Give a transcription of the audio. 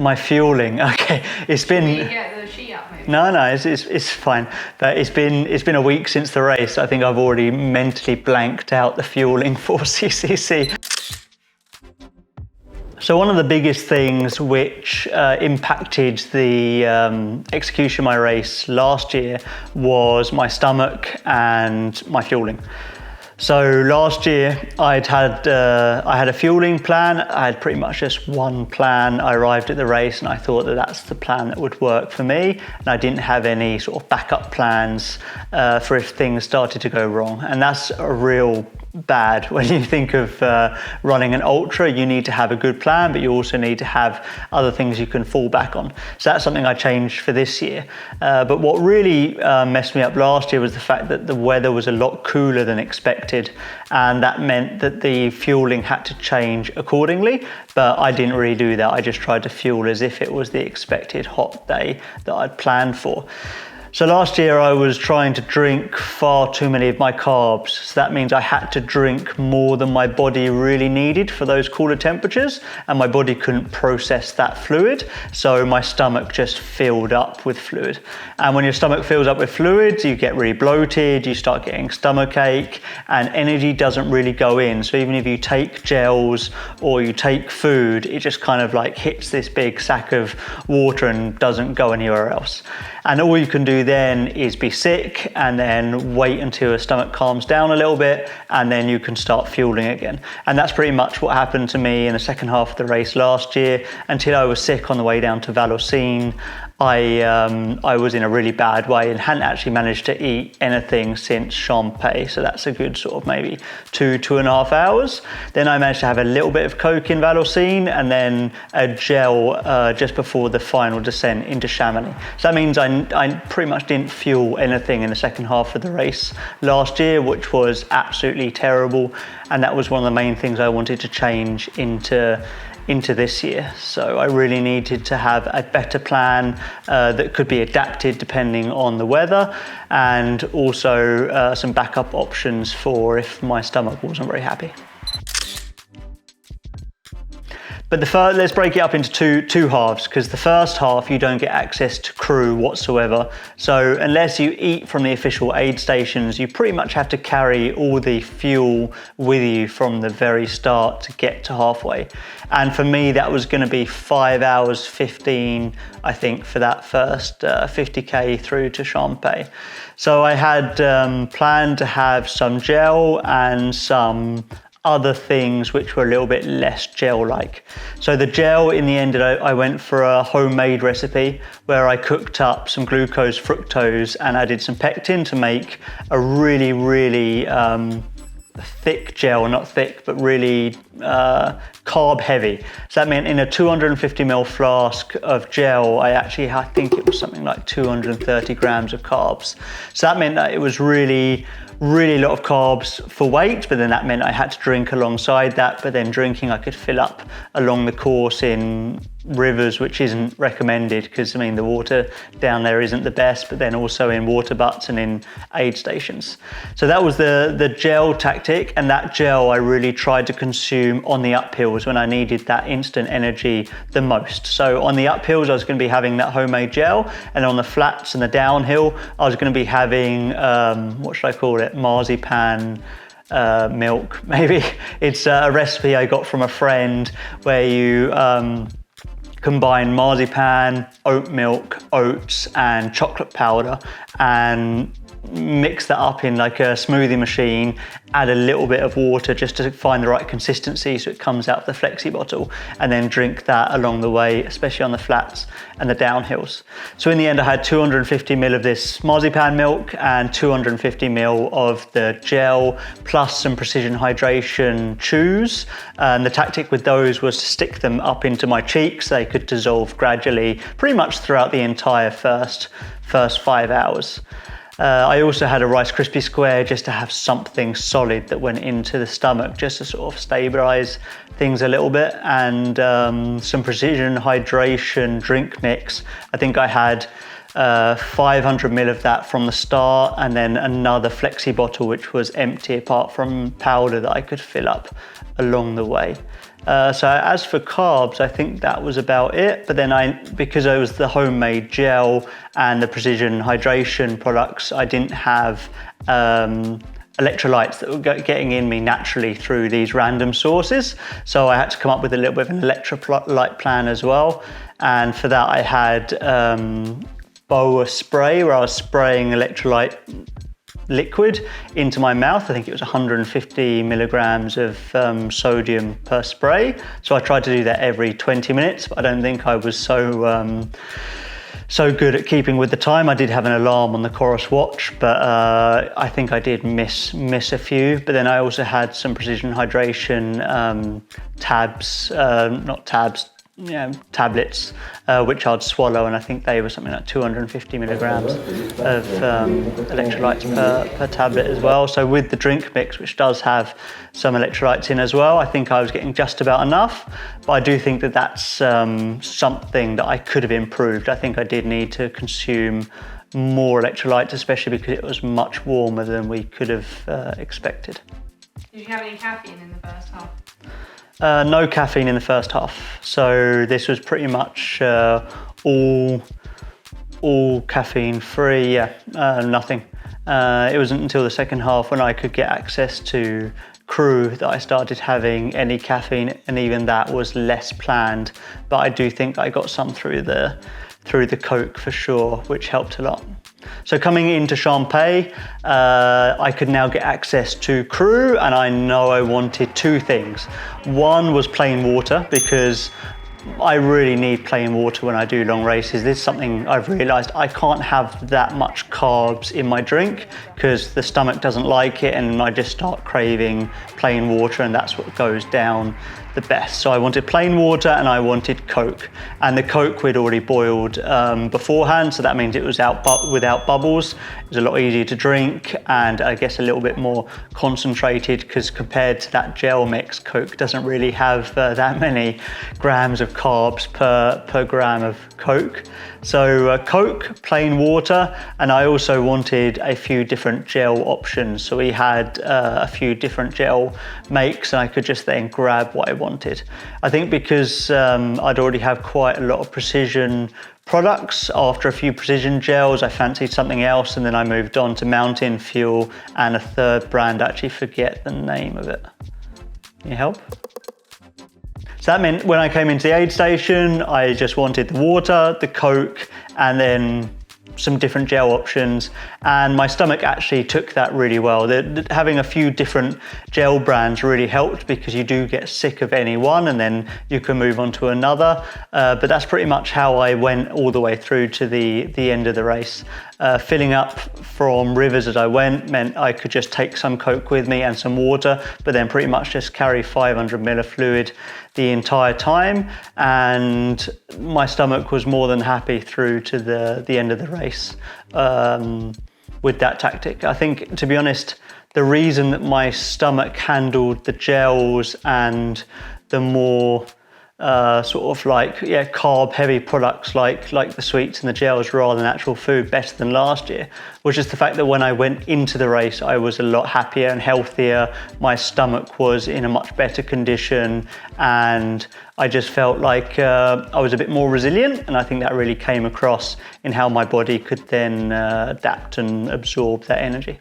My fueling, okay. It's been. Can you get the sheet up, maybe? No, it's fine. But it's been a week since the race. I think I've already mentally blanked out the fueling for CCC. So one of the biggest things which impacted the execution of my race last year was my stomach and my fueling. So last year I had a fueling plan. I had pretty much just one plan. I arrived at the race and I thought that that's the plan that would work for me. And I didn't have any sort of backup plans for if things started to go wrong. And that's a real bad when you think of running an ultra. You need to have a good plan, but you also need to have other things you can fall back on. So that's something I changed for this year. But what really messed me up last year was the fact that the weather was a lot cooler than expected, and that meant that the fueling had to change accordingly. But I didn't really do that. I just tried to fuel as if it was the expected hot day that I'd planned for. So last year I was trying to drink far too many of my carbs. So that means I had to drink more than my body really needed for those cooler temperatures, and my body couldn't process that fluid. So my stomach just filled up with fluid. And when your stomach fills up with fluid, you get really bloated, you start getting stomach ache, and energy doesn't really go in. So even if you take gels or you take food, it just kind of like hits this big sack of water and doesn't go anywhere else. And all you can do then is be sick and then wait until your stomach calms down a little bit, and then you can start fueling again. And that's pretty much what happened to me in the second half of the race last year, until I was sick on the way down to Vallorcine. I was in a really bad way and hadn't actually managed to eat anything since Champay. So that's a good sort of maybe 2.5 hours. Then I managed to have a little bit of Coke in Vallorcine and then a gel just before the final descent into Chamonix. So that means I pretty much didn't fuel anything in the second half of the race last year, which was absolutely terrible. And that was one of the main things I wanted to change into this year. So I really needed to have a better plan that could be adapted depending on the weather, and also some backup options for if my stomach wasn't very happy. But let's break it up into two halves, because the first half you don't get access to crew whatsoever. So unless you eat from the official aid stations, you pretty much have to carry all the fuel with you from the very start to get to halfway. And for me, that was going to be 5 hours 15, I think, for that first 50k through to Champay. So I had planned to have some gel and some other things which were a little bit less gel-like. So the gel, in the end, I went for a homemade recipe where I cooked up some glucose, fructose, and added some pectin to make a really, really thick gel, not thick, but really carb heavy. So that meant in a 250 ml flask of gel, I think it was something like 230 grams of carbs. So that meant that it was really a lot of carbs for weight, but then that meant I had to drink alongside that. But then drinking, I could fill up along the course in rivers, which isn't recommended, because I mean the water down there isn't the best, but then also in water butts and in aid stations. So that was the gel tactic, and that gel I really tried to consume on the uphills when I needed that instant energy the most. So on the uphills I was going to be having that homemade gel, and on the flats and the downhill I was going to be having what should I call it, marzipan milk maybe. It's a recipe I got from a friend where you combine marzipan, oat milk, oats and chocolate powder, and mix that up in like a smoothie machine, add a little bit of water just to find the right consistency so it comes out of the flexi bottle, and then drink that along the way, especially on the flats and the downhills. So in the end I had 250 ml of this marzipan milk and 250 ml of the gel, plus some precision hydration chews. And the tactic with those was to stick them up into my cheeks. They could dissolve gradually pretty much throughout the entire first 5 hours. I also had a Rice Krispie square just to have something solid that went into the stomach, just to sort of stabilize things a little bit, and some precision hydration drink mix. I think I had 500 ml of that from the start, and then another flexi bottle which was empty apart from powder that I could fill up along the way. So as for carbs, I think that was about it. But then because I was the homemade gel and the precision hydration products, I didn't have electrolytes that were getting in me naturally through these random sources. So I had to come up with a little bit of an electrolyte plan as well. And for that I had BOA spray, where I was spraying electrolyte liquid into my mouth. I think it was 150 milligrams of sodium per spray. So I tried to do that every 20 minutes, but I don't think I was so good at keeping with the time. I did have an alarm on the Chorus watch, but I think I did miss a few. But then I also had some precision hydration tablets, which I'd swallow, and I think they were something like 250 milligrams of electrolytes per tablet as well. So with the drink mix, which does have some electrolytes in as well, I think I was getting just about enough. But I do think that that's something that I could have improved. I think I did need to consume more electrolytes, especially because it was much warmer than we could have expected. Did you have any caffeine in the first half? No caffeine in the first half. So this was pretty much all caffeine free, nothing. It wasn't until the second half when I could get access to crew that I started having any caffeine, and even that was less planned. But I do think I got some through the Coke for sure, which helped a lot. So coming into Champagne, I could now get access to crew, and I know I wanted two things. One was plain water, because I really need plain water when I do long races. This is something I've realized. I can't have that much carbs in my drink because the stomach doesn't like it, and I just start craving plain water, and that's what goes down the best. So I wanted plain water and I wanted Coke, and the Coke we'd already boiled beforehand, so that means it was without bubbles. It was a lot easier to drink, and I guess a little bit more concentrated, because compared to that gel mix, Coke doesn't really have that many grams of carbs per gram of Coke. So Coke, plain water, and I also wanted a few different gel options. So we had a few different gel makes, and I could just then grab what I wanted. I think because I'd already have quite a lot of precision products, after a few precision gels I fancied something else, and then I moved on to Mountain Fuel and a third brand. I actually forget the name of it. Can you help? So that meant when I came into the aid station, I just wanted the water, the Coke, and then some different gel options, and my stomach actually took that really well. Having a few different gel brands really helped, because you do get sick of any one and then you can move on to another, but that's pretty much how I went all the way through to the end of the race. Filling up from rivers as I went meant I could just take some Coke with me and some water, but then pretty much just carry 500 ml of fluid the entire time, and my stomach was more than happy through to the end of the race with that tactic. I think, to be honest, the reason that my stomach handled the gels and the more carb heavy products like the sweets and the gels rather than actual food better than last year was just the fact that when I went into the race I was a lot happier and healthier. My stomach was in a much better condition, and I just felt like I was a bit more resilient, and I think that really came across in how my body could then adapt and absorb that energy.